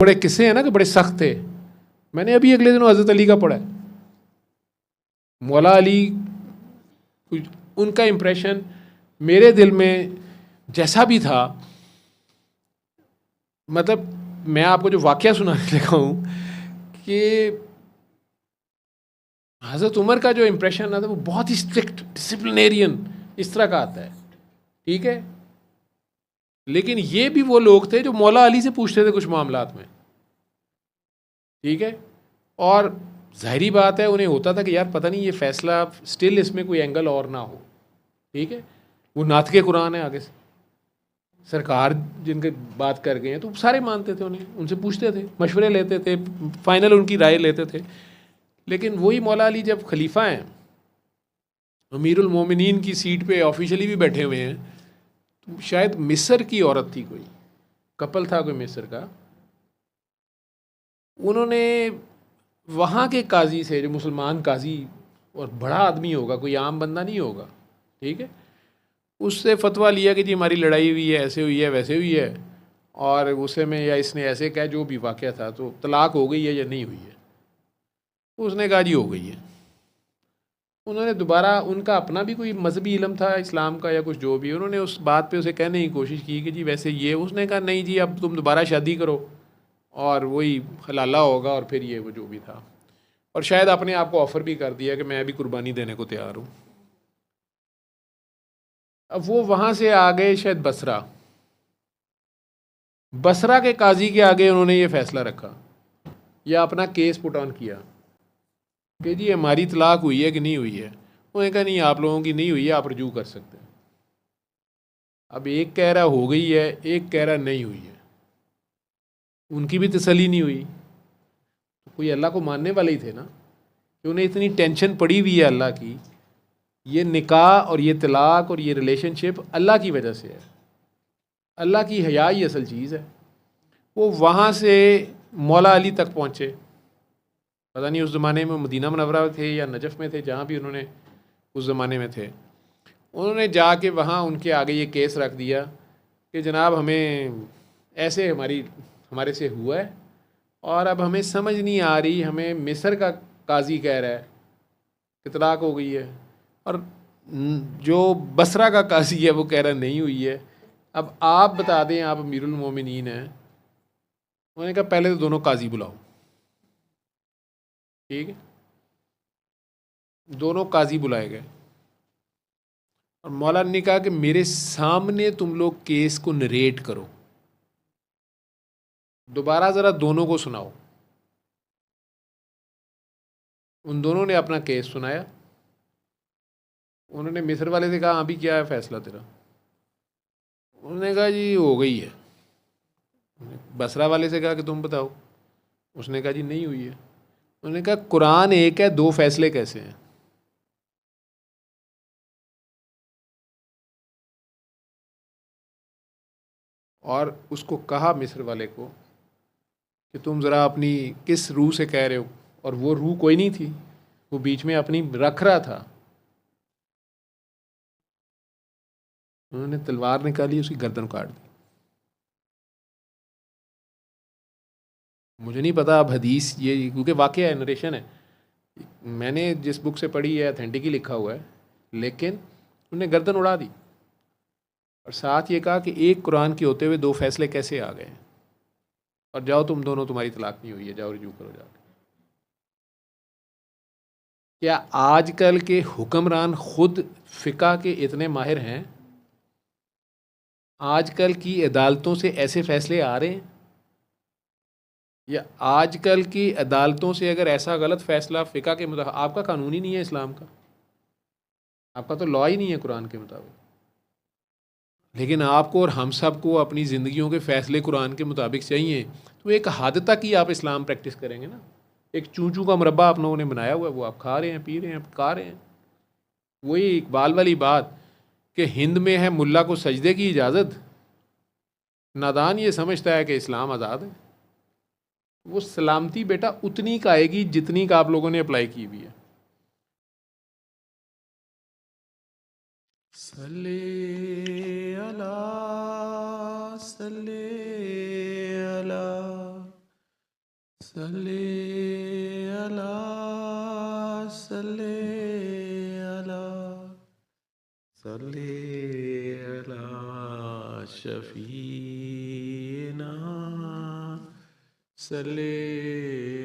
बड़े किस्से हैं ना कि बड़े सख्त थे। मैंने अभी अगले दिनों हज़रत अली का पढ़ा है। मौला अली, उनका इम्प्रेशन मेरे दिल में जैसा भी था, मतलब मैं आपको जो वाक़या सुनाने लगा हूँ कि हज़रत उमर का जो इम्प्रेशन आता है वो बहुत ही स्ट्रिक्ट डिसिप्लिनेरियन इस तरह का आता है, ठीक है। लेकिन ये भी वो लोग थे जो मौला अली से पूछते थे कुछ मामलात में, ठीक है। और ज़ाहिरी बात है उन्हें होता था कि यार पता नहीं ये फ़ैसला स्टिल इसमें कोई एंगल और ना हो, ठीक है। वो नातके कुरान है आगे से, सरकार जिनके बात कर गए हैं तो सारे मानते थे उन्हें, उनसे पूछते थे, मशवरे लेते थे, फाइनल उनकी राय लेते थे। लेकिन वही मौला अली जब खलीफा हैं, अमीरुल मोमिनीन की सीट पे ऑफिशियली भी बैठे हुए हैं, तो शायद मिस्र की औरत थी, कोई कपल था कोई मिस्र का, उन्होंने वहाँ के काजी से, जो मुसलमान काजी और बड़ा आदमी होगा, कोई आम बंदा नहीं होगा, ठीक है, उससे फतवा लिया कि जी हमारी लड़ाई हुई है, ऐसे हुई है, वैसे हुई है, और उसे में या इसने ऐसे कहा, जो भी वाक़या था, तो तलाक हो गई है या नहीं हुई है। उसने कहा जी हो गई है। उन्होंने दोबारा, उनका अपना भी कोई मजहबी इल्म था इस्लाम का या कुछ जो भी, उन्होंने उस बात पे उसे कहने की कोशिश की कि जी वैसे ये, उसने कहा नहीं जी अब तुम दोबारा शादी करो और वही हलाला होगा, और फिर ये वो जो भी था, और शायद अपने आप को ऑफ़र भी कर दिया कि मैं भी कुर्बानी देने को तैयार हूँ। अब वो वहाँ से आ गए शायद बसरा, बसरा के काजी के आगे उन्होंने ये फ़ैसला रखा या अपना केस पुट ऑन किया कि जी हमारी तलाक हुई है कि नहीं हुई है। उन्होंने कहा नहीं आप लोगों की नहीं हुई है, आप रजू कर सकते हैं। अब एक कह रहा हो गई है, एक कह रहा नहीं हुई है, उनकी भी तसल्ली नहीं हुई। तो कोई अल्लाह को मानने वाले ही थे ना, कि उन्हें इतनी टेंशन पड़ी हुई है अल्लाह की, ये निकाह और ये तलाक और ये रिलेशनशिप अल्लाह की वजह से है, अल्लाह की हया ही असल चीज़ है। वो वहाँ से मौला अली तक पहुँचे, पता नहीं उस ज़माने में मदीना मुनव्वरा थे या नजफ़ में थे, जहाँ भी उन्होंने उस ज़माने में थे, उन्होंने जाके वहाँ उनके आगे ये केस रख दिया कि जनाब हमें ऐसे हमारे से हुआ है, और अब हमें समझ नहीं आ रही, हमें मिस्र का काजी कह रहा है कि तलाक हो गई है, और जो बसरा का काजी है वो कह रहा नहीं हुई है। अब आप बता दें, आप अमीरुल मोमिनीन हैं। उन्होंने कहा पहले तो दोनों काजी बुलाओ, ठीक है। दोनों काजी बुलाए गए और मौला ने कहा कि मेरे सामने तुम लोग केस को नरेट करो, दोबारा ज़रा दोनों को सुनाओ। उन दोनों ने अपना केस सुनाया। उन्होंने मिस्र वाले से कहा अभी क्या है फ़ैसला तेरा। उन्होंने कहा जी हो गई है। बसरा वाले से कहा कि तुम बताओ। उसने कहा जी नहीं हुई है। उन्होंने कहा कुरान एक है, दो फैसले कैसे हैं। और उसको कहा मिस्र वाले को कि तुम ज़रा अपनी किस रूह से कह रहे हो, और वो रूह कोई नहीं थी, वो बीच में अपनी रख रहा था। उन्होंने तलवार निकाली, उसकी गर्दन काट दी। मुझे नहीं पता अब हदीस ये, क्योंकि वाक़या है, नरेशन है, मैंने जिस बुक से पढ़ी है अथेंटिक ही लिखा हुआ है, लेकिन उन्होंने गर्दन उड़ा दी और साथ ये कहा कि एक कुरान के होते हुए दो फैसले कैसे आ गए, और जाओ तुम दोनों, तुम्हारी तलाक नहीं हुई है, जाओ रुजू करो जाके। क्या आजकल के हुक्मरान खुद फ़िका के इतने माहिर हैं? आजकल की अदालतों से ऐसे फैसले आ रहे हैं, या आजकल की अदालतों से अगर ऐसा गलत फ़ैसला फ़िका के मुताबिक, आपका कानून ही नहीं है इस्लाम का, आपका तो लॉ ही नहीं है कुरान के मुताबिक, लेकिन आपको और हम सब को अपनी ज़िंदगियों के फ़ैसले कुरान के मुताबिक चाहिए, तो एक हद तक ही आप इस्लाम प्रैक्टिस करेंगे ना। एक चूँ चूँ का मुरब्बा आप लोगों ने बनाया हुआ है, वो आप खा रहे हैं, पी रहे हैं, पका रहे हैं। वही इकबाल वाली बात कि हिंद में है मुल्ला को सजदे की इजाज़त, नादान ये समझता है कि इस्लाम आज़ाद है। वो सलामती बेटा उतनी का आएगी जितनी का आप लोगों ने अप्लाई की हुई है। सल्ले अला, सल्ले अला सल्ले अला सल्ले अला सल्ले अला शफीना सल्ले